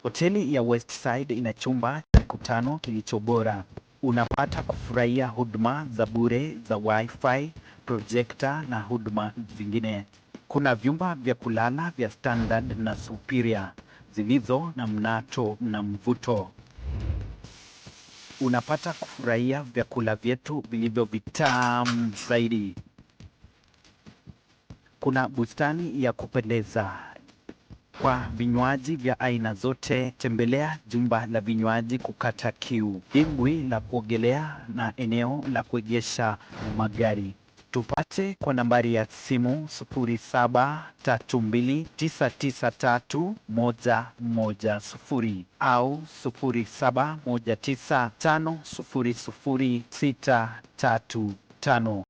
Hoteli ya Westside ina chumba cha mikutano kilicho bora. Unapata kufurahia huduma za bure za Wi-Fi, projector na huduma zingine. Kuna vyumba vya kulala vya standard na superior zilizo na mnato na mvuto. Unapata kufurahia vyakula vyetu vilivyo vitamu zaidi. Kuna bustani ya kupendeza. Kwa vinywaji vya aina zote, tembelea jumba la vinywaji kukata kiu. Dimbwi la kuogelea na eneo la kuegesha magari. Tupate kwa nambari ya simu 0732993110 au 0719500635.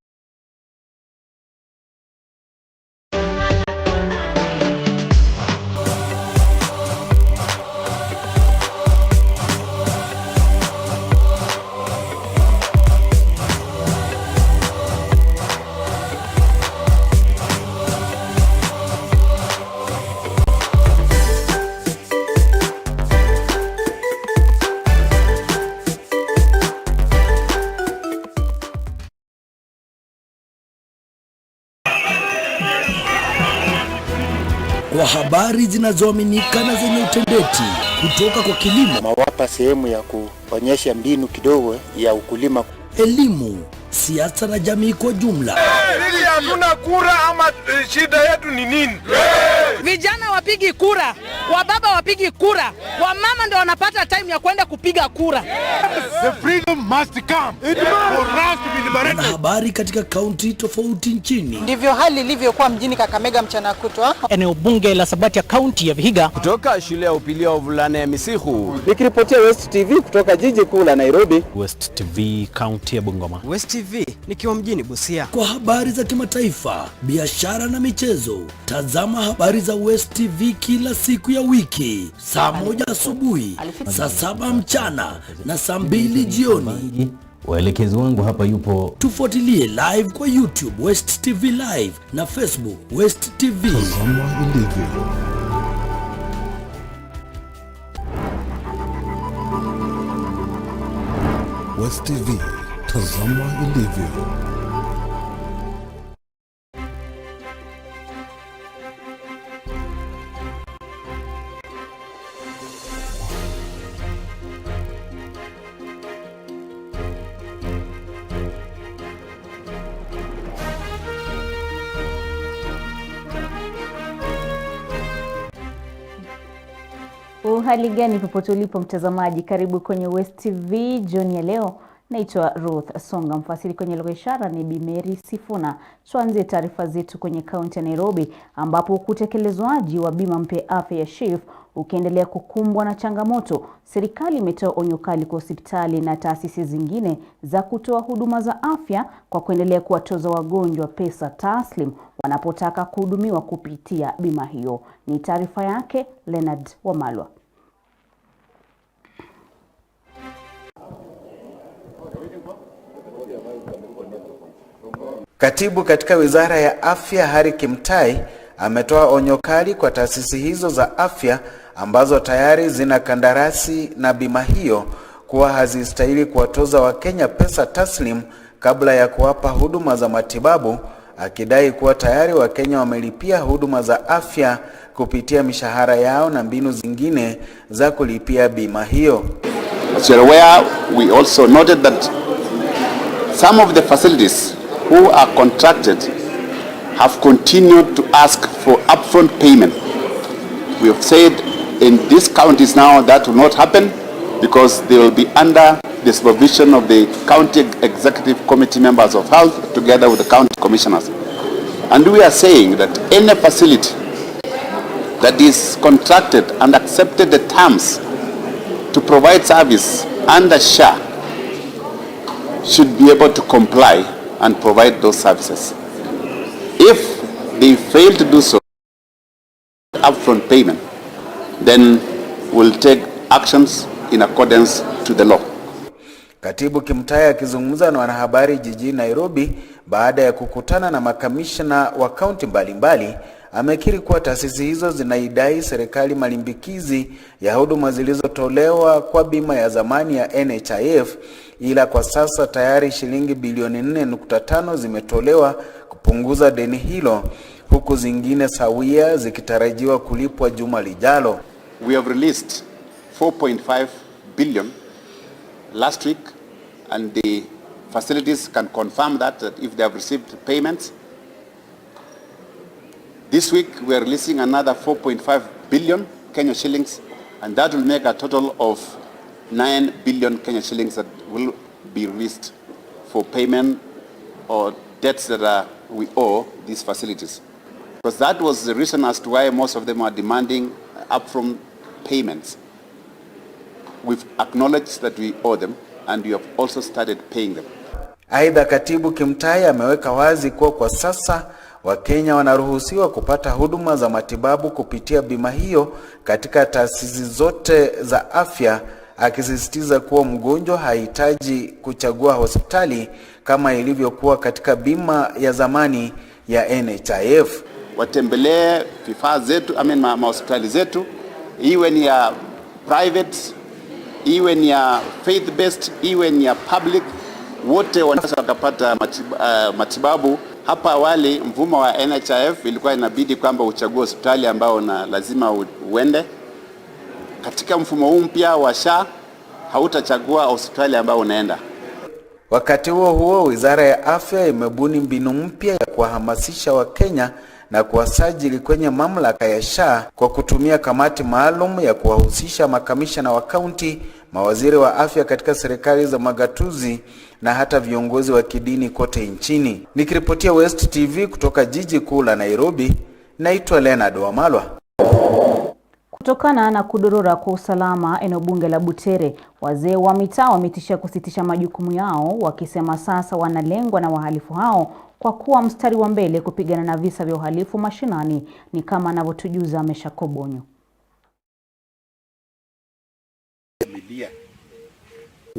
Kwa habari zinazoaminika na zenye utendeti kutoka kwa kilimo, mawapa sehemu ya kuonyesha mbinu kidogo ya ukulima, elimu, siasa na jamii kwa jumla. Sisi hatuna kura ama shida yetu ni nini? Vijana wapigi kura, wababa wapigi kura, wamama ndio wanapata time ya kwenda kupiga kura. The freedom must come. It for us to be liberated. Na habari katika kaunti tofauti nchini. Ndivyo hali ilivyokuwa mjini Kakamega mchana kutwa. Eneo bunge la Sabati ya kaunti ya Vihiga. Kutoka shule ya upili ya wavulana ya Misihu. Nikiripotia Westv kutoka jiji kuu la Nairobi. Westv kaunti ya Bungoma. Westv nikiwa mjini Busia. Kwa habari za kimataifa, biashara na michezo, tazama habari za Westv kila siku ya wiki, saa 1 asubuhi, saa 7 mchana na saa 2 jioni. Waelekezi wangu hapa yupo. Tufuatilie live kwa YouTube Westv Live na Facebook Westv. Tazama ilivyo. Westv, tazama ilivyo. Hali gani popote ulipo mtazamaji, karibu kwenye Westv Jioni ya leo. Naitwa Ruth Songa, mfasiri kwenye lugha ishara ni Bi Mary Sifuna. Tuanze taarifa zetu kwenye kaunti ya Nairobi ambapo kutekelezwaji wa bima mpya afya ya SHIF ukiendelea kukumbwa na changamoto. Serikali imetoa onyo kali kwa hospitali na taasisi zingine za kutoa huduma za afya kwa kuendelea kuwatoza wagonjwa pesa taslim wanapotaka kuhudumiwa kupitia bima hiyo. Ni taarifa yake Leonard Wamalwa. Katibu katika Wizara ya Afya Harry Kimtai ametoa onyo kali kwa taasisi hizo za afya ambazo tayari zina kandarasi na bima hiyo kuwa hazistahili kuwatoza Wakenya pesa taslim kabla ya kuwapa huduma za matibabu, akidai kuwa tayari Wakenya wamelipia huduma za afya kupitia mishahara yao na mbinu zingine za kulipia bima hiyo. As you are aware, we also noted that some of the facilities who are contracted have continued to ask for upfront payment. We have said in these counties now that will not happen because they will be under the supervision of the county executive committee members of health together with the county commissioners. And we are saying that any facility that is contracted and accepted the terms to provide service under SHA should be able to comply and provide those services. If they fail to do so, upfront payment, then we'll take actions in accordance to the law. Katibu Kimtai akizungumza na wanahabari jijini Nairobi baada ya kukutana na makamishna wa kaunti mbalimbali amekiri kuwa taasisi hizo zinaidai serikali malimbikizi ya huduma zilizotolewa kwa bima ya zamani ya NHIF, ila kwa sasa tayari shilingi bilioni 4.5 zimetolewa kupunguza deni hilo, huku zingine sawia zikitarajiwa kulipwa juma lijalo. We have released 4.5 billion last week, and the facilities can confirm that if they have received payments. This week we are releasing another 4.5 billion Kenya shillings, and that will make a total of 9 billion Kenya shillings that will be released for payment or debts that we owe these facilities. Because that was the reason as to why most of them are demanding upfront payments. We've acknowledged that we owe them, and we have also started paying them. Aidha, Katibu Kimtai ameweka wazi kuwa kwa sasa Wakenya wanaruhusiwa kupata huduma za matibabu kupitia bima hiyo katika taasisi zote za afya, akisisitiza kuwa mgonjwa hahitaji kuchagua hospitali kama ilivyokuwa katika bima ya zamani ya NHIF. Watembelee vifaa zetu, hospitali zetu, iwe ni ya private, iwe ni ya faith based, iwe ni ya public, wote wanaweza wakapata matibabu. Hapa awali mfumo wa NHIF ilikuwa inabidi kwamba uchague hospitali ambao lazima uende. Katika mfumo huu mpya wa SHA hautachagua hospitali ambao unaenda. Wakati huo Wizara ya Afya imebuni mbinu mpya ya kuwahamasisha Wakenya na kuwasajili kwenye mamlaka ya SHA kwa kutumia kamati maalum ya kuwahusisha makamishna wa kaunti, mawaziri wa afya katika serikali za magatuzi na hata viongozi wa kidini kote nchini. Nikiripotia West TV kutoka jiji kuu la Nairobi, naitwa Leonard Wamalwa. Kutokana na kudorora kwa usalama eneo bunge la Butere, wazee wa mitaa wametishia kusitisha majukumu yao, wakisema sasa wanalengwa na wahalifu hao kwa kuwa mstari wa mbele kupigana na visa vya uhalifu mashinani, ni kama anavyotujuza Ameshakobonyo.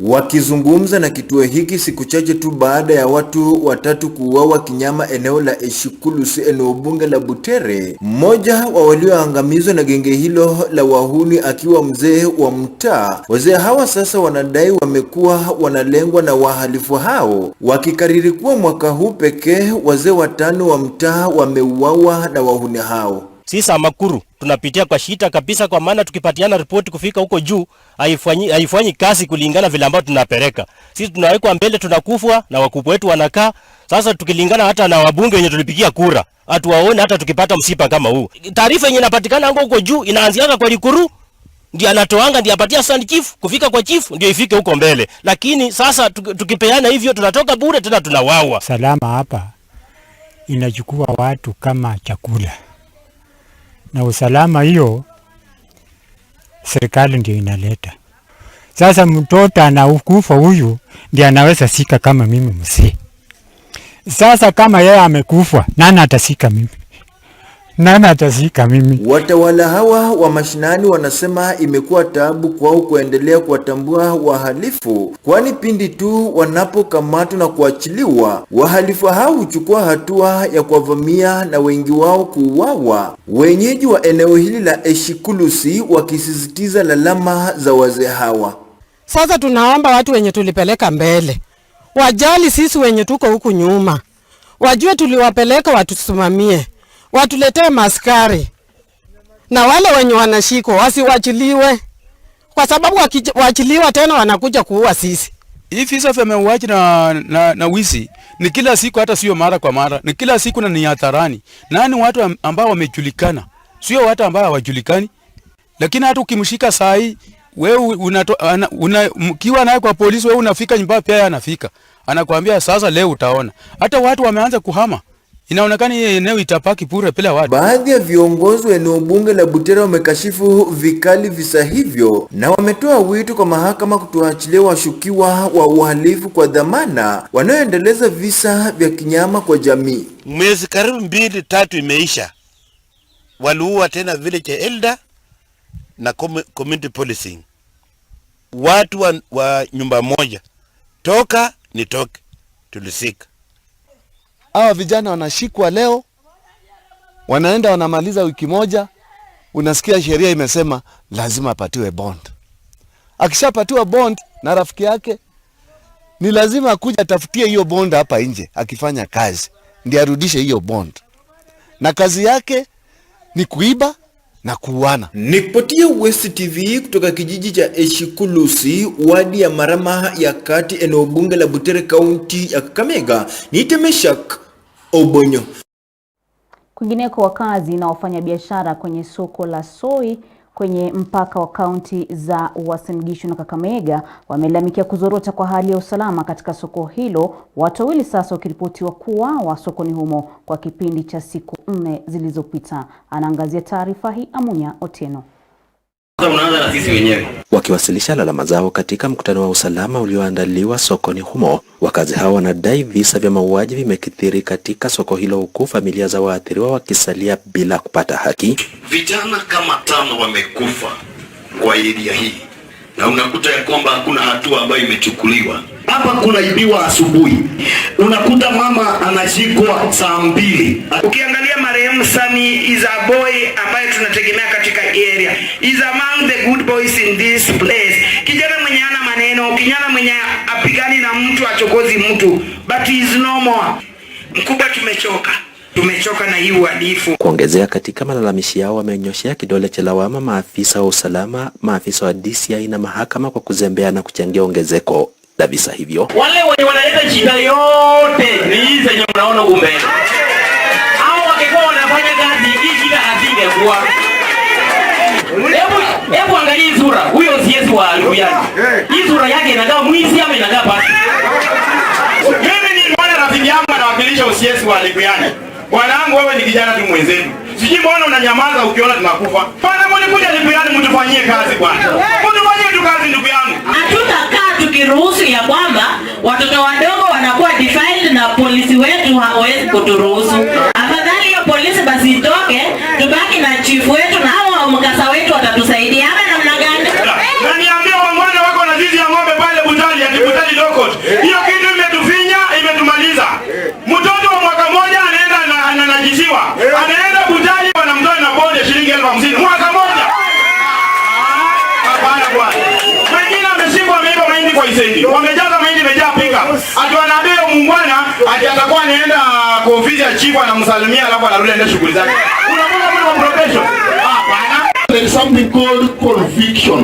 Wakizungumza na kituo hiki siku chache tu baada ya watu 3 kuuawa kinyama eneo la Eshikulusi eneo bunge la Butere, mmoja wa walioangamizwa na genge hilo la wahuni akiwa mzee wa mtaa, wazee hawa sasa wanadai wamekuwa wanalengwa na wahalifu hao, wakikariri kuwa mwaka huu pekee wazee 5 wa mtaa wameuawa na wahuni hao. Sisi Makuru tunapitia kwa shida kabisa, kwa maana tukipatiana ripoti kufika huko juu haifanyi kazi kulingana vile ambao tunapeleka. Sisi tunawekwa mbele, tunakufwa na wakubwa wetu wanakaa. Sasa tukilingana hata na wabunge wenye tulipigia kura, hatuwaone hata tukipata msiba kama huu. Taarifa yenye inapatikana huko juu inaanzianga kwa Likuru, ndio anatoanga, ndio apatia Sand Chief, kufika kwa chief ndio ifike huko mbele. Lakini sasa tukipeana hivyo tunatoka bure, tena tunawawa. Salama hapa inachukua watu kama chakula. Na usalama hiyo serikali ndio inaleta. Sasa mtoto anakufa huyu ndiye anaweza sika kama mimi mzee. Sasa kama yeye amekufa, nani atasika mimi? Nani atasika mimi? Watawala hawa wa mashinani wanasema imekuwa taabu kwao kuendelea kuwatambua wahalifu, kwani pindi tu wanapokamatwa na kuachiliwa, wahalifu hao huchukua hatua ya kuwavamia na wengi wao kuuawa. Wenyeji wa eneo hili la Eshikulusi wakisisitiza lalama za wazee hawa. Sasa tunaomba watu wenye tulipeleka mbele wajali sisi wenye tuko huku nyuma, wajue tuliwapeleka watusimamie, watuletee maskari, na wale wenye wanashiko wasiwachiliwe, kwa sababu wakiwachiliwa tena wanakuja kuua sisi. Hii visa vya mauaji na wizi ni kila siku, hata sio mara kwa mara, ni kila siku na ni hadharani. Nani watu ambao wamejulikana, sio watu ambao hawajulikani. Lakini hata ukimshika saa hii wewe ukiwa naye kwa polisi, wewe unafika nyumbani pia yeye anafika, anakuambia sasa leo utaona. Hata watu wameanza kuhama. Inaonekana eneo itapaki pure bila watu. Baadhi ya viongozi wa eneo bunge la Butere wamekashifu vikali visa hivyo na wametoa wito kwa mahakama kutoachilia washukiwa wa uhalifu kwa dhamana wanaoendeleza visa vya kinyama kwa jamii. Mwezi karibu 2-3 imeisha, waliua tena village elder na community policing. Watu wa nyumba moja, toka nitoke, tulisika. Hawa vijana wanashikwa leo Wanaenda wanamaliza wiki moja, unasikia sheria imesema lazima apatiwe bond. Akishapatiwa bond na rafiki yake, ni lazima akuja atafutie hiyo bond hapa nje akifanya kazi, ndiye arudishe hiyo bond. Na kazi yake ni kuiba na kuuana. Nikipotia West TV kutoka kijiji cha Eshikulusi, wadi ya Marama ya Kati, eneo bunge la Butere, kaunti ya Kakamega, nitemeshak Obonyo. Kwingineko, wakazi na wafanyabiashara kwenye soko la Soi kwenye mpaka wa kaunti za Uasin Gishu na Kakamega wamelalamikia kuzorota kwa hali ya usalama katika soko hilo, watu wawili sasa wakiripotiwa kuuawa sokoni humo kwa kipindi cha siku 4 zilizopita. Anaangazia taarifa hii Amunya Otieno. Wakiwasilisha lalama zao katika mkutano wa usalama ulioandaliwa sokoni humo, wakazi hao wanadai visa vya mauaji vimekithiri katika soko hilo, huku familia za waathiriwa wakisalia bila kupata haki. Vijana kama 5 wamekufa kwa area hii, na unakuta ya kwamba hakuna hatua ambayo imechukuliwa. Hapa kuna ibiwa asubuhi, unakuta mama anashikwa saa 2. Ukiangalia marehemu Sami is a boy ambaye tunategemea katika area. Is among the good boys in this place. Kijana mwenye ana maneno, kijana mwenye apigani na mtu, achokozi mtu, but is no more. Mkubwa, tumechoka na hii uhalifu. Kuongezea katika malalamishi yao, wamenyoshea kidole cha lawama maafisa wa usalama, maafisa wa DCI na mahakama kwa kuzembea na kuchangia ongezeko la visa hivyo. Wale wenye wanaleta shida yote ni hizi zenye mnaona mbele. Hao wakikuwa wanafanya kazi hii shida hazingekuwa. Hebu angalia sura. Huyo CS wa Luyani. Hii sura yake inakaa mwizi ama inakaa pasi? Mimi ni mwana rafiki yangu anawakilisha CS wa Luyani. Wanangu, wewe ni kijana tu mwenzetu. Sijui mbona unanyamaza ukiona tunakufa. Bwana, mlikuja Luyani mtufanyie kazi bwana. Mtufanyie tu kazi ndugu yangu. Hatutakaa tukiruhusu ya kwamba watoto wadogo wanakuwa defiled na polisi wetu hawezi kuturuhusu. Afadhali ya polisi basi itoke, tubaki na chief wetu na hao mkasa wetu watatusaidia. Ama namna gani? Na niambia wangwana wako na zizi ya ng'ombe pale Butali ya Butali Lokot. Hiyo kitu imetufinya, imetumaliza. Mtoto wa mwaka moja anaenda ananajisiwa. Anaenda Butali wanamtoa na bonde shilingi 50,000 mwaka moja. Hapana bwana. Wengine wameshikwa wameiba mahindi kwa Isendi. Wamejaza mahindi imejaa pika. Ati wanaambia muungwana ati atakuwa anaenda kwa ofisi ya chifu anamsalimia alafu anarudi ende shughuli zake. Unaona kuna profession. Hapana. There is something called conviction.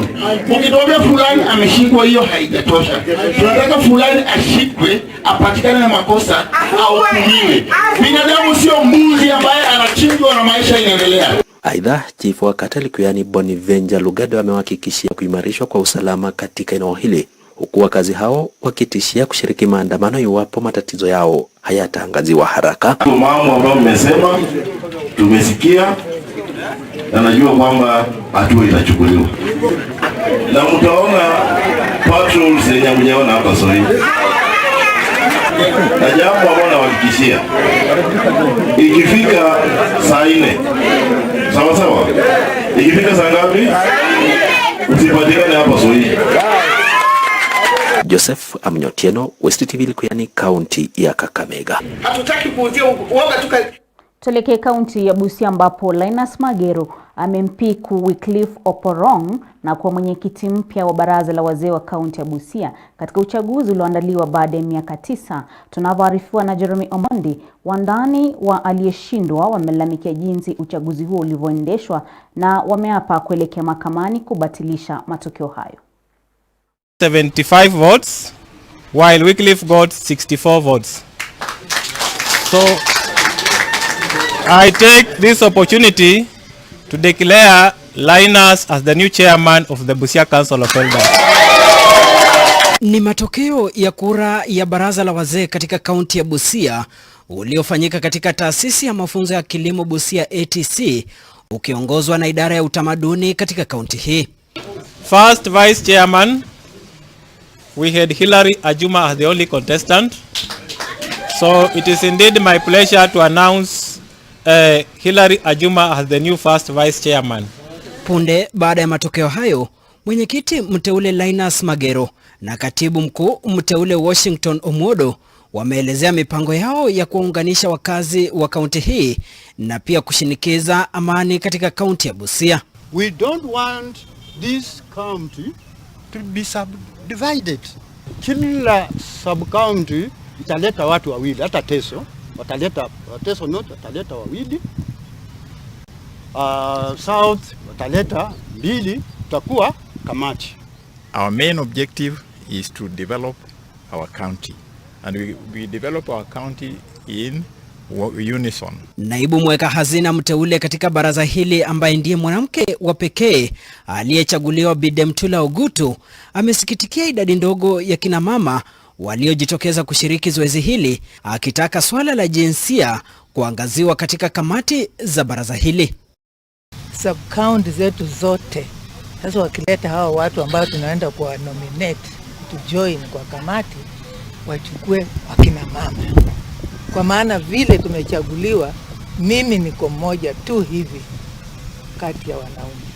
Ukitokea fulani ameshikwa, hiyo haijatosha. Tunataka fulani ashikwe, apatikane na makosa, ahukumiwe. Binadamu sio mbuzi ambaye anachinjwa na maisha inaendelea. Aidha, chifu wa kata Likuyani Bonivenja Lugado amewahakikishia kuimarishwa kwa usalama katika eneo hili, huku wakazi hao wakitishia kushiriki maandamano iwapo matatizo yao hayataangaziwa haraka. Mambo ambayo mmesema tumesikia, na najua kwamba hatua itachukuliwa. Na mtaona patrols zenye mjaona hapa Soi. Na jambo ambalo nawahakikishia, ikifika saa 4, sawa, ikifika saa ngapi, usipatikane hapa Soi. Joseph Amnyotieno, West TV Likuyani, kaunti ya Kakamega. Hatutaki kuuzia uoga tuka. Tuelekee kaunti ya Busia ambapo Linus Magero amempiku Wycliffe Oporong na kuwa mwenyekiti mpya wa baraza la wazee wa kaunti ya Busia katika uchaguzi ulioandaliwa baada ya miaka 9. Tunavyoarifiwa na Jeremy Omondi, wandani wa aliyeshindwa wamelalamikia jinsi uchaguzi huo ulivyoendeshwa na wameapa kuelekea mahakamani kubatilisha matokeo hayo. 75 votes while Wycliffe got 64 votes. So I take this opportunity to declare Linus as the new chairman of the Busia Council of Elders. Ni matokeo ya kura ya baraza la wazee katika kaunti ya Busia uliofanyika katika taasisi ya mafunzo ya kilimo Busia ATC ukiongozwa na idara ya utamaduni katika kaunti hii. First vice chairman, we had Hilary Ajuma as the only contestant. So it is indeed my pleasure to announce Hilary Ajuma as the new first vice chairman. Punde baada ya matokeo hayo, mwenyekiti mteule Linus Magero na katibu mkuu mteule Washington Omodo wameelezea mipango yao ya kuunganisha wakazi wa kaunti hii na pia kushinikiza amani katika kaunti ya Busia. We don't want this county to be subdivided. Kila sub-county italeta watu wawili, hata Teso wataleta Teso North wataleta wawili, South wataleta mbili, tutakuwa kamati. Our main objective is to develop our county, and we develop our county in unison. Naibu mweka hazina mteule katika baraza hili ambaye ndiye mwanamke wa pekee aliyechaguliwa Bidemtula Ogutu amesikitikia idadi ndogo ya kina mama waliojitokeza kushiriki zoezi hili, akitaka swala la jinsia kuangaziwa katika kamati za baraza hili. Sub-county zetu zote sasa wakileta hawa watu ambao tunaenda kwa nominate to join kwa kamati, wachukue wakina mama. Kwa maana vile tumechaguliwa, mimi niko mmoja tu hivi kati ya wanaume,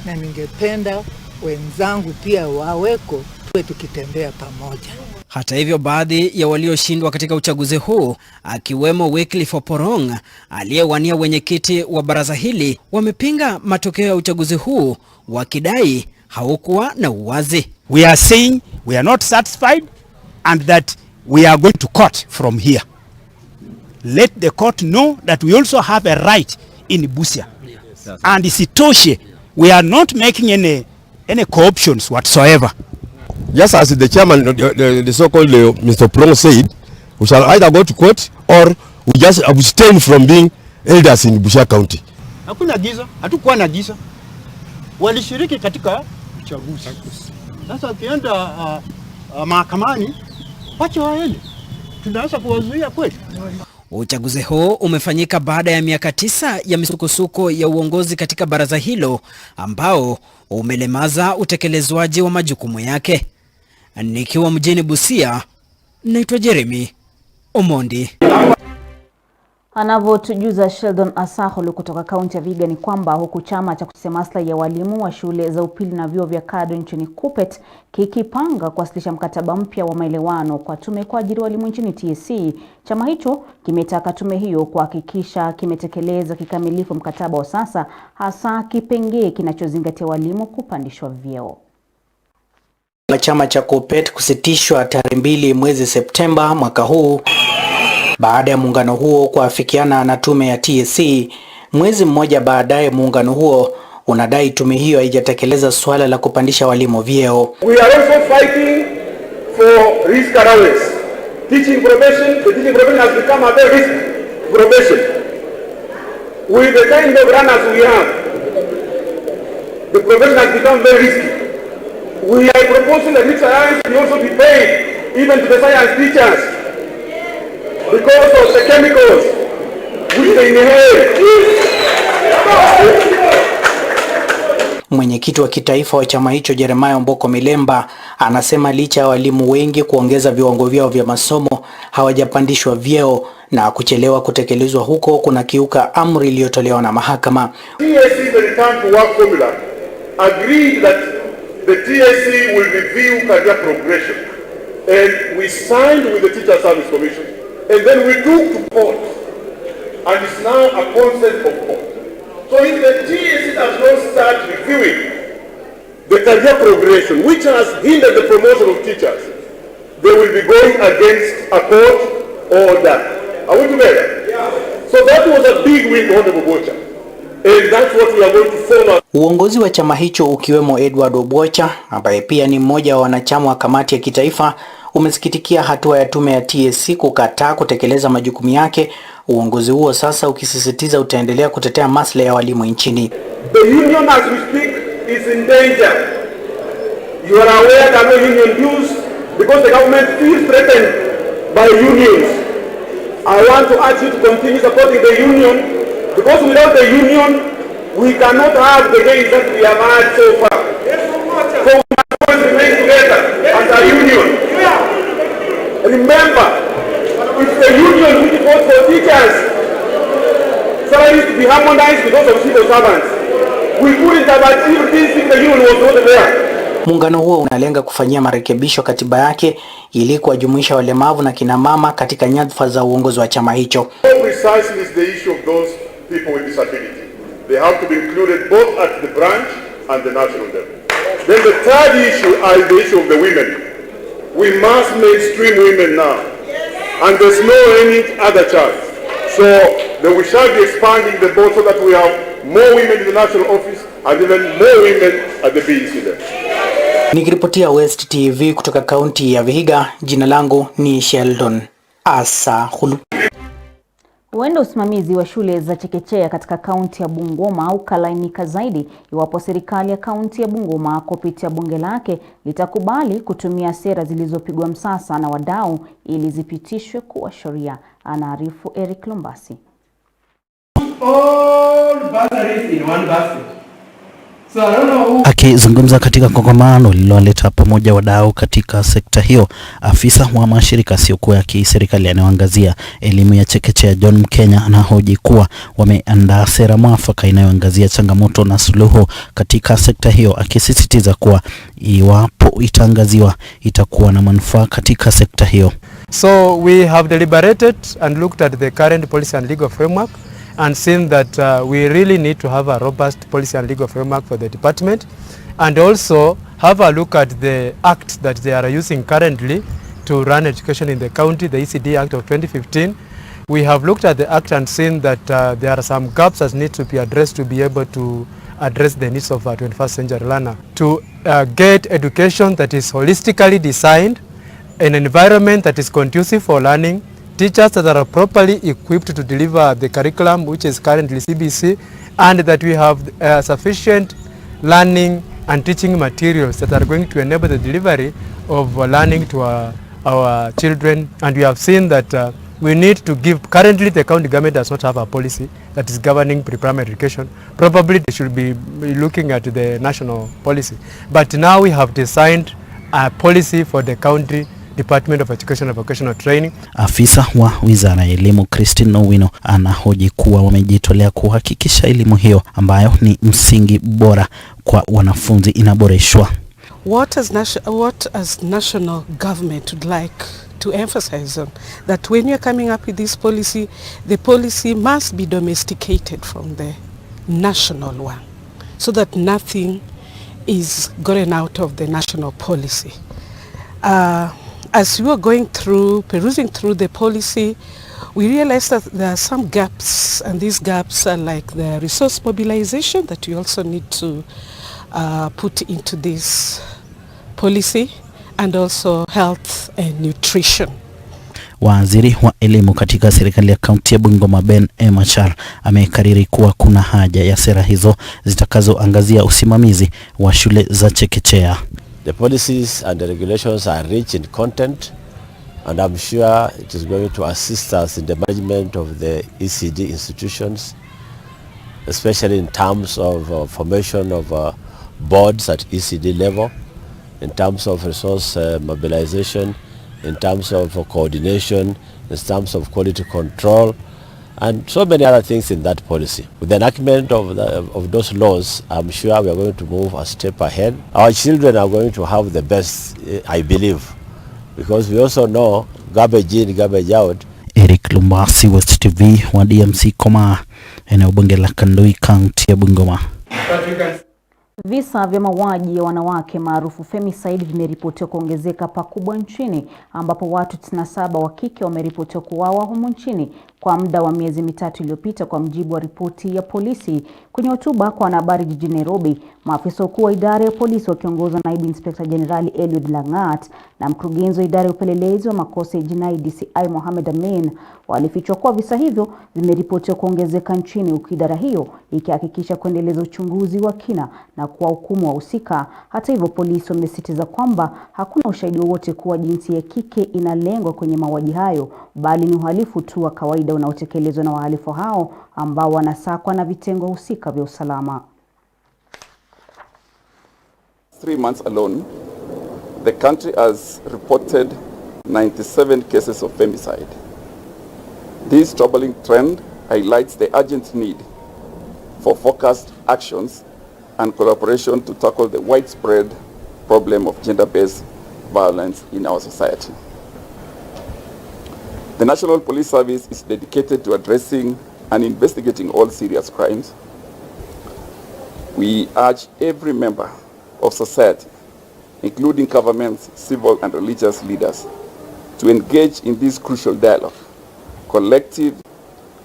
na ningependa wenzangu pia waweko, tuwe tukitembea pamoja. Hata hivyo, baadhi ya walioshindwa katika uchaguzi huu, akiwemo Wycliffe Oporong aliyewania wenyekiti wa baraza hili, wamepinga matokeo ya uchaguzi huu wakidai haukuwa na uwazi. We are saying we are not satisfied and that we are going to court from here. Let the court know that we also have a right in Busia. And Sitoshe, we are not making any co-options whatsoever. Just as the chairman, the so-called Mr. Prong said, we shall either go to court or we just abstain from being elders in Busia County. Hakuna giza, hatukuwa na giza. Walishiriki katika uchaguzi. Sasa wakienda mahakamani, wacha waende. Tunaweza kuwazuia kweli? Uchaguzi huu umefanyika baada ya miaka 9 ya misukosuko ya uongozi katika baraza hilo ambao umelemaza utekelezwaji wa majukumu yake. Nikiwa mjini Busia, naitwa Jeremy Omondi. Anavyotujuza Sheldon Asaholo kutoka kaunti ya Vihiga ni kwamba huku chama cha kutetea maslahi ya walimu wa shule za upili na vyuo vya kado nchini KUPPET kikipanga kuwasilisha mkataba mpya wa maelewano kwa tume kwa ajili walimu nchini TSC, chama hicho kimetaka tume hiyo kuhakikisha kimetekeleza kikamilifu mkataba wa sasa, hasa kipengee kinachozingatia walimu kupandishwa vyeo. Chama cha KUPPET kusitishwa tarehe 2 mwezi Septemba mwaka huu baada ya muungano huo kuafikiana na tume ya TSC. Mwezi mmoja baadaye, muungano huo unadai tume hiyo haijatekeleza swala la kupandisha walimu vyeo. We are also fighting for risk allowance. Teaching profession, the teaching profession has become a very risky profession. With the kind of runners we have, the profession has become very risky. We are proposing that risk allowance will also be paid even to the science teachers, because of the chemicals which they inhale. Mwenyekiti wa kitaifa wa chama hicho Jeremiah Mboko Milemba anasema licha ya walimu wengi kuongeza viwango vyao vya masomo, hawajapandishwa vyeo na kuchelewa kutekelezwa huko kuna kiuka amri iliyotolewa na mahakama. TSC, the return to work formula, agreed that the TSC will review career progression, and we signed with the Teacher Service Commission. And then we took to court, and it's now a consent of court. So if the TSC does not start reviewing the career progression, which has hindered the promotion of teachers, they will be going against a court order. Are we together? Yeah. So that was a big win, Honorable Bocha. And that's what we are going to follow. Uongozi wa chama hicho ukiwemo Edward Obocha ambaye pia ni mmoja wa wanachama wa kamati ya kitaifa umesikitikia hatua ya tume ya TSC kukataa kutekeleza majukumu yake, uongozi huo sasa ukisisitiza utaendelea kutetea maslahi ya walimu nchini. The union as we speak is in danger. You are aware that no union dues because the government feels threatened by unions. I want to ask you to continue supporting the union, because without the union we cannot have the gains that we have had so far. So we must always remain together as a union. Remember, it's the union which votes for teachers. Salaries to be harmonized because of civil servants. We couldn't have achieved this if the union was not there. Muungano huo unalenga kufanyia marekebisho katiba yake ili kuwajumuisha walemavu na kina mama katika nyadhifa za uongozi wa chama hicho. Precisely is the issue of those people with disability. They have to be included both at the branch and the national level. Then the third issue is the issue of the women. We must mainstream women now, and there's no any other chance. So then we shall be expanding the board so that we have more women in the national office and even more women at the BEC level. Nikiripotia West TV kutoka kaunti ya Vihiga, jina langu ni Sheldon Asahulu. Huenda usimamizi wa shule za chekechea katika kaunti ya Bungoma ukalainika zaidi iwapo serikali ya kaunti ya Bungoma kupitia bunge lake litakubali kutumia sera zilizopigwa msasa na wadau ili zipitishwe kuwa sheria. Anaarifu Eric Lumbasi. Akizungumza katika kongamano lililoleta pamoja wadau katika sekta hiyo, afisa wa mashirika yasiyokuwa ya kiserikali yanayoangazia elimu ya chekechea John Mkenya anahoji kuwa wameandaa sera mwafaka inayoangazia changamoto na suluhu katika sekta hiyo, akisisitiza kuwa iwapo itaangaziwa itakuwa na manufaa katika sekta hiyo. So we have deliberated and looked at the current policy and legal framework and seen that we really need to have a robust policy and legal framework for the department, and also have a look at the act that they are using currently to run education in the county, the ECD Act of 2015. We have looked at the act and seen that there are some gaps that need to be addressed to be able to address the needs of a 21st century learner. To get education that is holistically designed, an environment that is conducive for learning, teachers that are properly equipped to deliver the curriculum which is currently CBC, and that we have sufficient learning and teaching materials that are going to enable the delivery of learning to our children. And we have seen that we need to give, currently the county government does not have a policy that is governing pre-primary education. Probably they should be looking at the national policy. But now we have designed a policy for the county Department of Education and Vocational Training. Afisa wa Wizara ya Elimu Christine Owino anahoji kuwa wamejitolea kuhakikisha elimu hiyo ambayo ni msingi bora kwa wanafunzi inaboreshwa. What as national government would like to emphasize on that when you're coming up with this policy, the policy must be domesticated from the national one, so that nothing is gotten out of the national policy. As we were perusing through the policy, we realized that there are some gaps, and these gaps are like the resource mobilization that we also need to put into this policy, and also health and nutrition. Waziri wa elimu katika serikali ya kaunti ya Bungoma Ben Machar amekariri kuwa kuna haja ya sera hizo zitakazoangazia usimamizi wa shule za chekechea. The policies and the regulations are rich in content, and I'm sure it is going to assist us in the management of the ECD institutions, especially in terms of formation of boards at ECD level, in terms of resource mobilization, in terms of coordination, in terms of quality control, and so many other things in that policy. With the enactment of those laws, I'm sure we are going to move a step ahead. Our children are going to have the best, I believe, because we also know garbage in, garbage out. Eric Lumbasi, West TV wa DMC Koma, eneo bunge la Kandui, kaunti ya Bungoma. Visa vya mauaji ya wanawake maarufu femicide vimeripotiwa kuongezeka pakubwa nchini, ambapo watu 97 wa kike wameripotiwa kuuawa humu nchini kwa muda wa miezi mitatu iliyopita, kwa mjibu wa ripoti ya polisi. Kwenye hotuba kwa wanahabari jijini Nairobi, maafisa wakuu wa idara ya polisi wakiongozwa na naibu inspekta jenerali Eliud Langat na mkurugenzi wa idara ya upelelezi wa makosa ya jinai DCI Mohamed Amin walifichua kuwa visa hivyo vimeripotiwa kuongezeka nchini, huku idara hiyo ikihakikisha kuendeleza uchunguzi wa kina na kuwahukumu wahusika. Hata hivyo, polisi wamesisitiza kwamba hakuna ushahidi wowote kuwa jinsia ya kike inalengwa kwenye mauaji hayo, bali ni uhalifu tu wa kawaida unaotekelezwa na wahalifu hao ambao wanasakwa na vitengo husika vya usalama. 3 months alone, the country has reported 97 cases of femicide. This troubling trend highlights the urgent need for focused actions and collaboration to tackle the widespread problem of gender-based violence in our society. The National Police Service is dedicated to addressing and investigating all serious crimes. We urge every member of society, including governments, civil and religious leaders, to engage in this crucial dialogue. Collective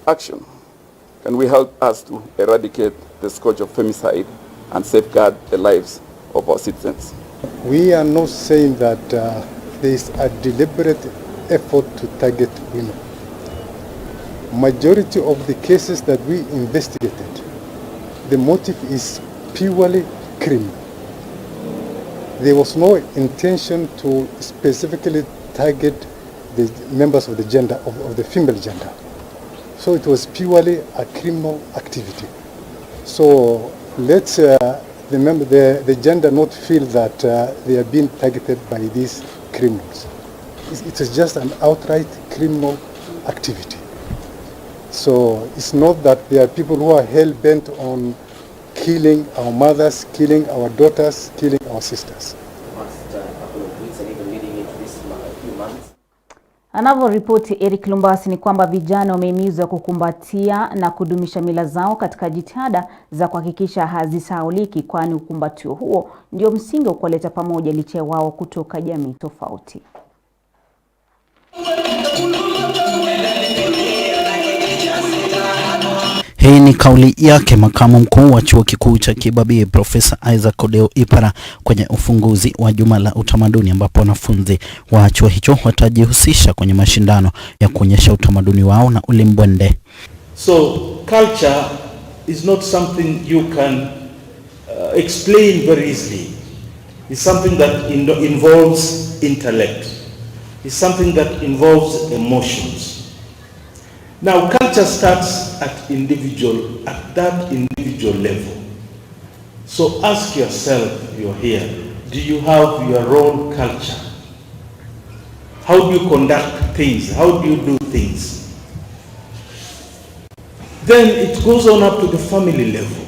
action can we help us to eradicate the scourge of femicide and safeguard the lives of our citizens. We are not saying that there is a deliberate effort to target women. Majority of the cases that we investigated, the motive is purely criminal. There was no intention to specifically target the members of the gender, of the female gender. So it was purely a criminal activity. So let's remember the gender not feel that they are being targeted by these criminals. It is just an outright criminal activity. So it's not that there are people who are hell-bent on killing our mothers, killing our daughters, killing our sisters. Anavyoripoti Eric Lumbasi ni kwamba vijana wamehimizwa kukumbatia na kudumisha mila zao katika jitihada za kuhakikisha hazisahauliki, kwani ukumbatio huo ndio msingi wa kuleta pamoja licha wao kutoka jamii tofauti. Hii ni kauli yake makamu mkuu wa chuo kikuu cha Kibabii Profesa Isaac Odeo Ipara kwenye ufunguzi wa juma la utamaduni, ambapo wanafunzi wa chuo hicho watajihusisha kwenye mashindano ya kuonyesha utamaduni wao na ulimbwende. So culture is not something you can explain very easily. It's something that involves intellect. It's something that involves emotions. Now, culture starts at that individual level. So ask yourself, you're here, do you have your own culture? How do you conduct things? How do you do things? Then it goes on up to the family level.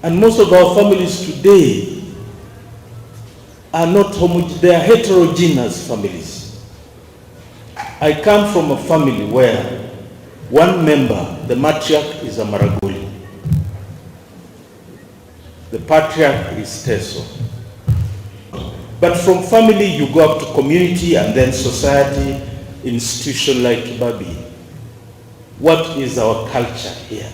And most of our families today are not they are heterogeneous families. I come from a family where one member, the matriarch, is a Maragoli. The patriarch is Teso. But from family you go up to community and then society, institution like Kibabii. What is our culture here?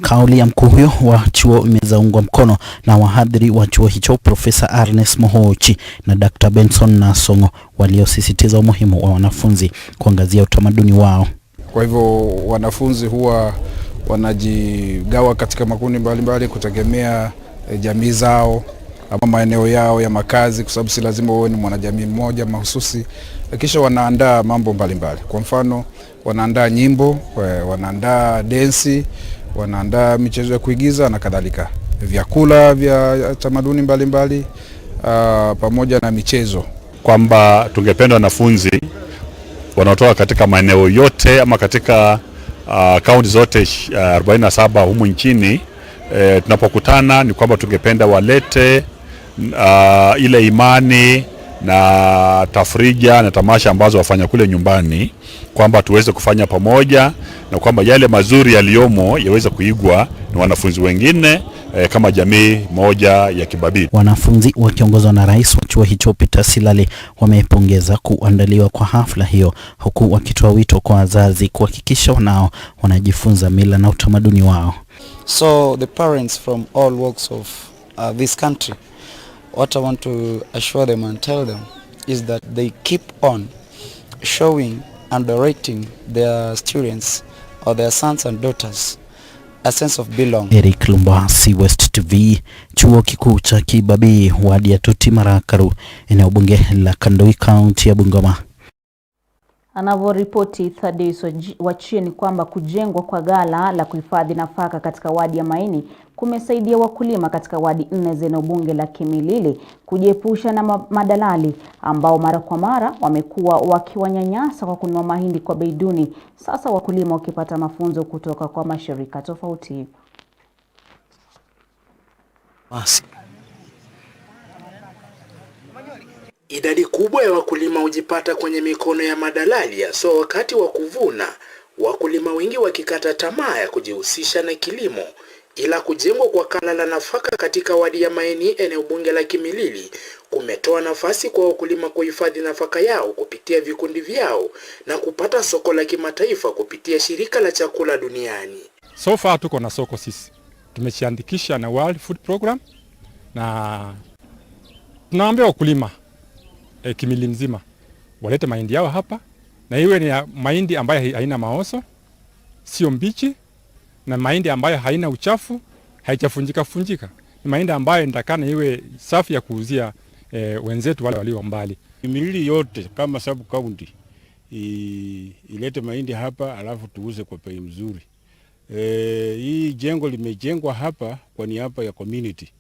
Kauli ya mkuu huyo wa chuo imezaungwa mkono na wahadhiri wa chuo hicho Profesa Ernest Mohochi na Dr. Benson na Songa, waliosisitiza umuhimu wa wanafunzi kuangazia utamaduni wao. Kwa hivyo wanafunzi huwa wanajigawa katika makundi mbalimbali kutegemea jamii zao ama maeneo yao ya makazi, kwa sababu si lazima uwe ni mwanajamii mmoja mahususi. Kisha wanaandaa mambo mbalimbali. Kwa mfano wanaandaa nyimbo, wanaandaa densi, wanaandaa michezo ya kuigiza na kadhalika, vyakula vya tamaduni mbalimbali pamoja na michezo. Kwamba tungependa wanafunzi wanaotoka katika maeneo yote ama katika kaunti zote 47 humu nchini, tunapokutana ni kwamba tungependa walete ile imani na tafrija na tamasha ambazo wafanya kule nyumbani, kwamba tuweze kufanya pamoja na kwamba yale mazuri yaliyomo yaweze kuigwa na wanafunzi wengine kama jamii moja ya Kibabii. Wanafunzi wakiongozwa na rais wa chuo hicho Peter Silale wamepongeza kuandaliwa kwa hafla hiyo, huku wakitoa wito kwa wazazi kuhakikisha wanao wanajifunza mila na utamaduni wao. So the parents from all walks of this country, what I want to assure them and tell them is that they keep on showing and directing their students or their sons and daughters a sense of belonging. Eric Lumbasi, Westv, chuo kikuu cha Kibabii, wadi ya Tuti Marakaru, eneo bunge la Kandoi, kaunti ya Bungoma. Anavyoripoti Thaddeus Jioni kwamba kujengwa kwa ghala la kuhifadhi nafaka katika wadi ya Maini kumesaidia wakulima katika wadi 4 za eneo bunge la Kimilili kujiepusha na madalali ambao mara kwa mara wamekuwa wakiwanyanyasa kwa kununua mahindi kwa bei duni. Sasa wakulima wakipata mafunzo kutoka kwa mashirika tofauti. Idadi kubwa ya wakulima hujipata kwenye mikono ya madalali, so wakati wa kuvuna, wakulima wengi wakikata tamaa ya kujihusisha na kilimo, ila kujengwa kwa kala la nafaka katika wadi ya Maeni, eneo bunge la Kimilili, kumetoa nafasi kwa wakulima kuhifadhi nafaka yao kupitia vikundi vyao na kupata soko la kimataifa kupitia shirika la chakula duniani. So far tuko na soko sisi. Tumejiandikisha na World Food Program na tunaambia wakulima Kimilili mzima walete mahindi yao hapa, na iwe ni mahindi ambayo haina maoso, sio mbichi, na mahindi ambayo haina uchafu, haichafunjika funjika. Ni mahindi ambayo ndakana iwe safi ya kuuzia wenzetu wale walio mbali. Kimilili yote kama sub county ilete mahindi hapa, alafu tuuze kwa bei mzuri. Hii jengo limejengwa hapa kwa niaba ya community.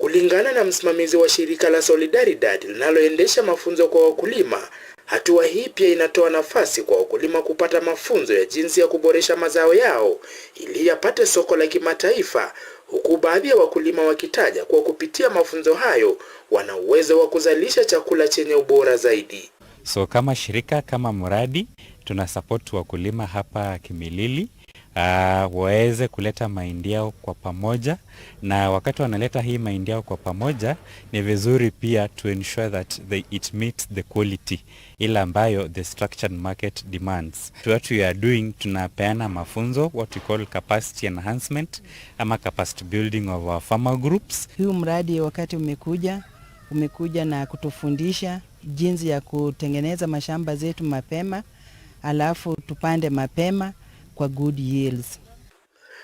Kulingana na msimamizi wa shirika la Solidaridad linaloendesha mafunzo kwa wakulima, hatua hii pia inatoa nafasi kwa wakulima kupata mafunzo ya jinsi ya kuboresha mazao yao ili yapate soko la kimataifa, huku baadhi ya wakulima wakitaja kwa kupitia mafunzo hayo wana uwezo wa kuzalisha chakula chenye ubora zaidi. So kama shirika, kama mradi, tuna support wakulima hapa Kimilili waweze kuleta mahindi yao kwa pamoja, na wakati wanaleta hii mahindi yao kwa pamoja ni vizuri pia to ensure that it meets the quality ile ambayo the structured market demands. What we are doing, tunapeana mafunzo, what we call capacity enhancement ama capacity building of our farmer groups. Huu mradi wakati umekuja na kutufundisha jinsi ya kutengeneza mashamba zetu mapema, alafu tupande mapema kwa good yields.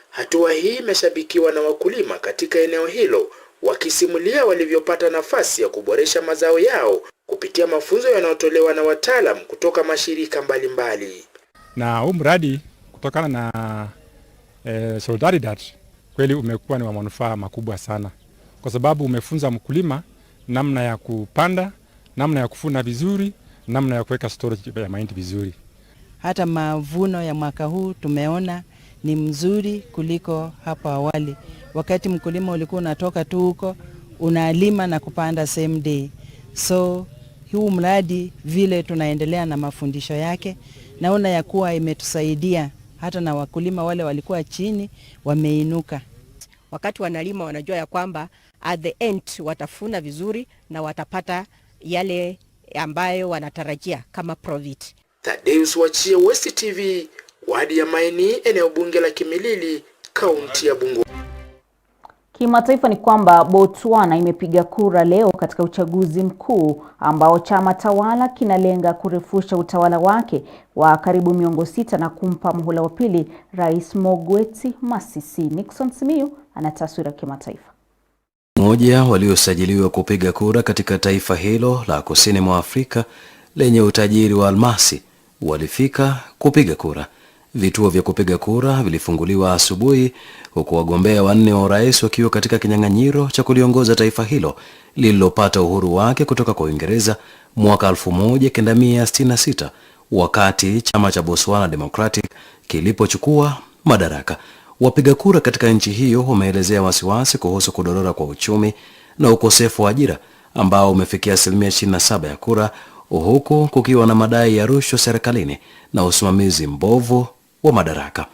Hatua hii imeshabikiwa na wakulima katika eneo hilo, wakisimulia walivyopata nafasi ya kuboresha mazao yao kupitia mafunzo yanayotolewa na wataalamu kutoka mashirika mbalimbali. Na huu mradi kutokana na Solidaridad kweli umekuwa ni wa manufaa makubwa sana, kwa sababu umefunza mkulima namna ya kupanda, namna ya kufuna vizuri, namna ya kuweka storage ya mahindi vizuri. Hata mavuno ya mwaka huu tumeona ni mzuri kuliko hapo awali. Wakati mkulima ulikuwa unatoka tu huko unalima na kupanda same day. So huu mradi vile tunaendelea na mafundisho yake, naona ya kuwa imetusaidia hata na wakulima wale walikuwa chini wameinuka. Wakati wanalima wanajua ya kwamba at the end watafuna vizuri na watapata yale ambayo wanatarajia kama profit. Tadeus Wachia, West TV, wadi ya Maeni, eneo bunge la Kimilili, kaunti ya Bungoma. Kimataifa ni kwamba Botswana imepiga kura leo katika uchaguzi mkuu ambao chama tawala kinalenga kurefusha utawala wake wa karibu miongo sita na kumpa muhula wa pili Rais Mogwetsi Masisi. Nixon Simiyu ana taswira kimataifa. Mmoja waliosajiliwa kupiga kura katika taifa hilo la kusini mwa Afrika lenye utajiri wa almasi walifika kupiga kura. Vituo vya kupiga kura vilifunguliwa asubuhi, huku wagombea wanne wa urais wakiwa katika kinyang'anyiro cha kuliongoza taifa hilo lililopata uhuru wake kutoka kwa Uingereza mwaka 1966 wakati chama cha Botswana Democratic kilipochukua madaraka. Wapiga kura katika nchi hiyo wameelezea wasiwasi kuhusu kudorora kwa uchumi na ukosefu wa ajira ambao umefikia 27% ya kura, huku kukiwa na madai ya rushwa serikalini na usimamizi mbovu wa madaraka.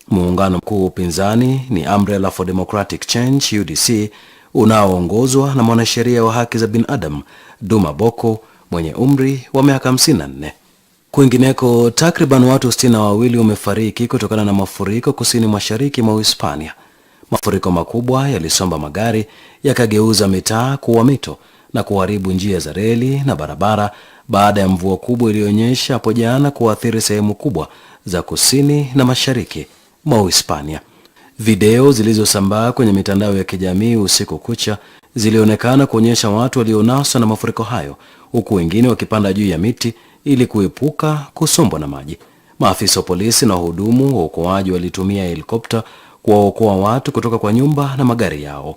Muungano mkuu upinzani ni Umbrella for Democratic Change UDC unaoongozwa na mwanasheria wa haki za binadamu Duma Boko mwenye umri wa miaka 54. Kwingineko, takriban watu 62 wamefariki kutokana na mafuriko kusini mashariki mwa Hispania. Mafuriko makubwa yalisomba magari, yakageuza mitaa kuwa mito na kuharibu njia za reli na barabara baada ya mvua kubwa iliyonyesha hapo jana kuathiri sehemu kubwa za kusini na mashariki mwa Hispania. Video zilizosambaa kwenye mitandao ya kijamii usiku kucha zilionekana kuonyesha watu walionaswa na mafuriko hayo, huku wengine wakipanda juu ya miti ili kuepuka kusombwa na maji. Maafisa wa polisi na wahudumu wa uokoaji walitumia helikopta kuwaokoa watu kutoka kwa nyumba na magari yao.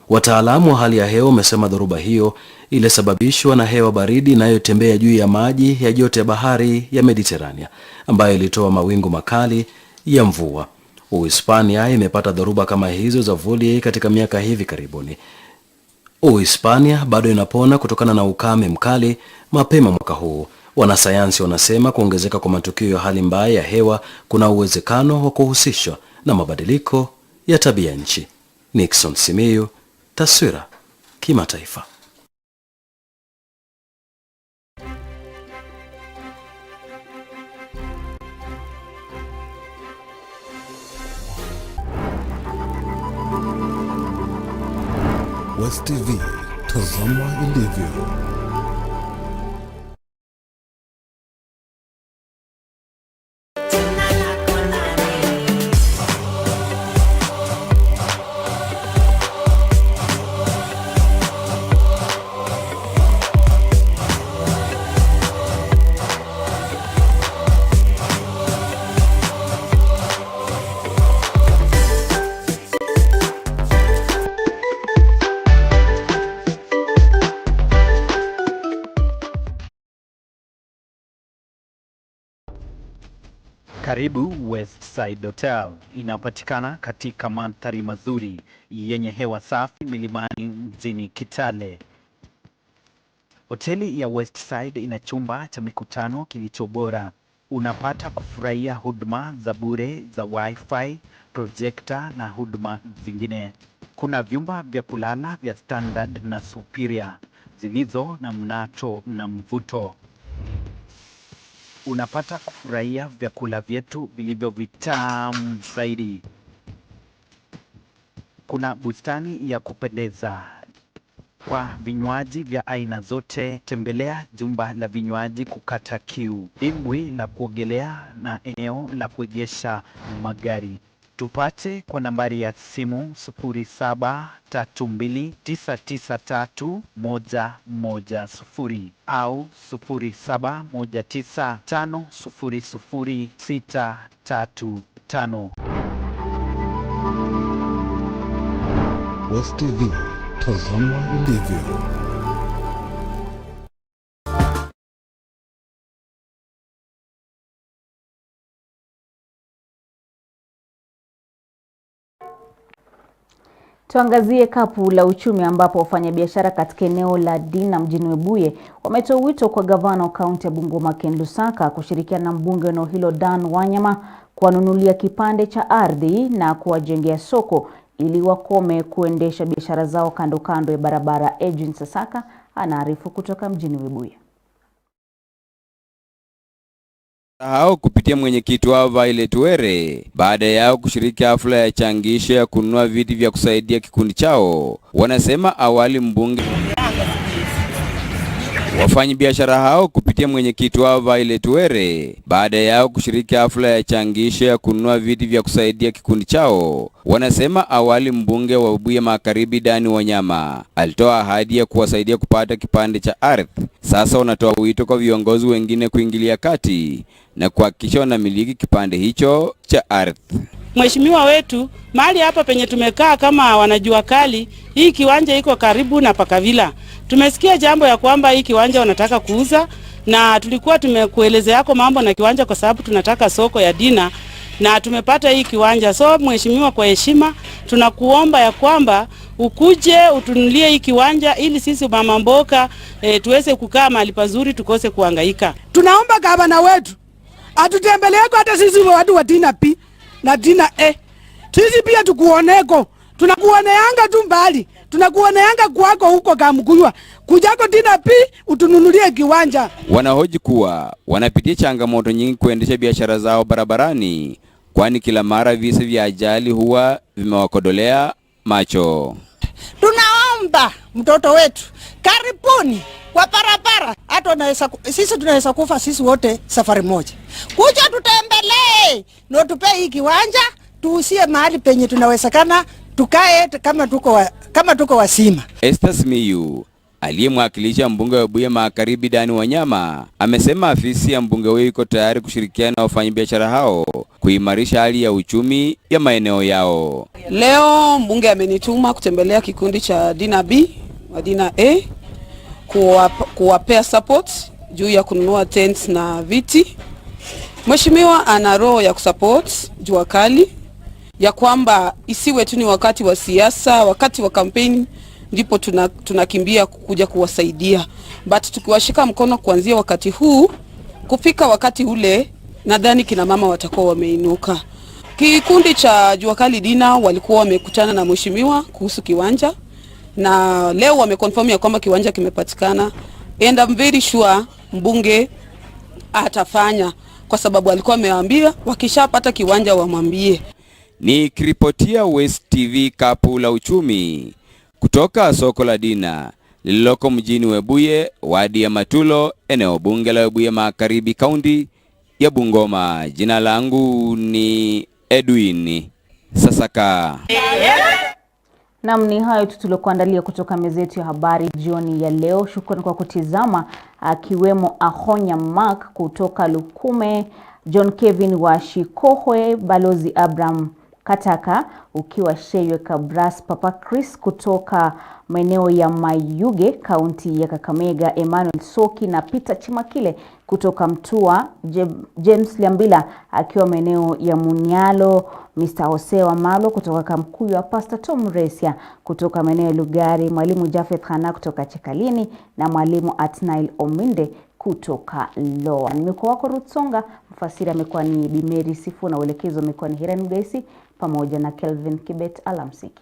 Wataalamu wa hali ya hewa wamesema dhoruba hiyo ilisababishwa na hewa baridi inayotembea juu ya maji ya joto ya bahari ya Mediterania ambayo ilitoa mawingu makali ya mvua. Uhispania imepata dhoruba kama hizo za vuli katika miaka hivi karibuni. Uhispania bado inapona kutokana na ukame mkali mapema mwaka huu. Wanasayansi wanasema kuongezeka kwa matukio ya hali mbaya ya hewa kuna uwezekano wa kuhusishwa na mabadiliko ya tabia nchi. Nixon Simiyu, Taswira Kimataifa. Westv, tazama ilivyo. Karibu Westside Hotel, inapatikana katika mandhari mazuri yenye hewa safi milimani mjini Kitale. Hoteli ya Westside ina chumba cha mikutano kilicho bora. Unapata kufurahia huduma za bure za wifi, projector na huduma zingine. Kuna vyumba vya kulala vya standard na superior zilizo na mnato na mvuto. Unapata kufurahia vyakula vyetu vilivyo vitamu zaidi. Kuna bustani ya kupendeza. Kwa vinywaji vya aina zote, tembelea jumba la vinywaji kukata kiu. Dimbwi la kuogelea na eneo la kuegesha magari. Tupate kwa nambari ya simu 0732993110 au 0719500635. Westv, tazama ilivyo. Tuangazie kapu la uchumi ambapo wafanyabiashara katika eneo la Dina mjini Webuye wametoa wito kwa gavana wa kaunti ya Bungoma Ken Lusaka kushirikiana na mbunge wa eneo hilo Dan Wanyama kuwanunulia kipande cha ardhi na kuwajengea soko ili wakome kuendesha biashara zao kando kando ya barabara. Edwin Sasaka anaarifu kutoka mjini Webuye. Hao kupitia mwenyekiti wao Violet Were, baada yao kushiriki hafla ya changisho ya kununua viti vya kusaidia kikundi chao, wanasema awali mbunge wafanyabiashara hao kupitia mwenyekiti wao Violet Were, baada yao kushiriki hafla ya changisho ya kununua viti vya kusaidia kikundi chao, wanasema awali mbunge wa Webuye Magharibi Dan Wanyama alitoa ahadi ya kuwasaidia kupata kipande cha ardhi. Sasa wanatoa wito kwa viongozi wengine kuingilia kati na kuhakikisha wanamiliki kipande hicho cha ardhi. Mheshimiwa wetu, mahali hapa penye tumekaa kama wanajua kali, hii kiwanja iko karibu na Pakavila. Tumesikia jambo ya kwamba hii kiwanja wanataka kuuza, na tulikuwa tumekuelezea yako mambo na kiwanja kwa sababu tunataka soko ya Dina na tumepata hii kiwanja. So mheshimiwa, kwa heshima tunakuomba ya kwamba ukuje utunulie hii kiwanja ili sisi mama mboka tuweze kukaa mahali pazuri, tukose kuhangaika. Tunaomba gavana wetu atutembeleeko hata sisi watu wa Dina P na Dina E. Sisi pia tukuoneko. Tunakuoneanga tu mbali. Tunakuoneanga kwako huko Kamkuywa. Kujako Dina P utununulie kiwanja. Wanahoji kuwa wanapitia changamoto nyingi kuendesha biashara zao barabarani, kwani kila mara visa vya ajali huwa vimewakodolea macho. Tunaomba mtoto wetu karibuni kwa barabara, hata sisi tunaweza kufa sisi wote safari moja. Kuja tutembelee na tupe hii kiwanja tuusie mahali penye tunawezekana tukae kama tuko wasima. Esther Simiyu aliyemwakilisha mbunge wa Webuye Magharibi Dan Wanyama amesema afisi ya mbunge huyo iko tayari kushirikiana na wafanyabiashara hao kuimarisha hali ya uchumi ya maeneo yao. Leo mbunge amenituma kutembelea kikundi cha Dina B na Dina A kuwapea support juu ya kununua tents na viti. Mheshimiwa ana roho ya kusupport jua kali ya kwamba isiwe tu ni wakati wa siasa, wakati wa kampeni ndipo tunakimbia kuja kuwasaidia, but tukiwashika mkono kuanzia wakati huu kufika wakati ule, nadhani kina mama watakuwa wameinuka. Kikundi cha Jua Kali Dina walikuwa wamekutana na mheshimiwa kuhusu kiwanja, na leo wameconfirm ya kwamba kiwanja kimepatikana, and I'm very sure mbunge atafanya, kwa sababu alikuwa amewaambia wakishapata kiwanja wamwambie. Ni kiripotia Westv kapu la uchumi kutoka soko la Dina lililoko mjini Webuye, wadi ya Matulo, eneo bunge la Webuye Magharibi, kaunti ya Bungoma. Jina langu ni Edwin Sasaka. Naam, ni hayo tuliyokuandalia kutoka meza yetu ya habari jioni ya leo. Shukrani kwa kutizama, akiwemo Ahonya Mark kutoka Lukume, John Kevin wa Shikohwe, Balozi Abraham Kataka ukiwa Shewe Kabras, Papa Chris kutoka maeneo ya Mayuge, kaunti ya Kakamega, Emmanuel Soki na Peter Chimakile kutoka Mtua, James Liambila akiwa maeneo ya Munyalo, Mr. Jose wa Malo kutoka Kamkuyu, Pastor Tom Resia kutoka maeneo ya Lugari, Mwalimu Jafet Khana kutoka Chekalini na Mwalimu Atnail Ominde kutoka Loa. Nimekuwa wako Ruth Songa, mfasiri amekuwa ni Bimeri Sifu na uelekezo amekuwa ni Hiran Mgesi pamoja na Kelvin Kibet. Alamsiki.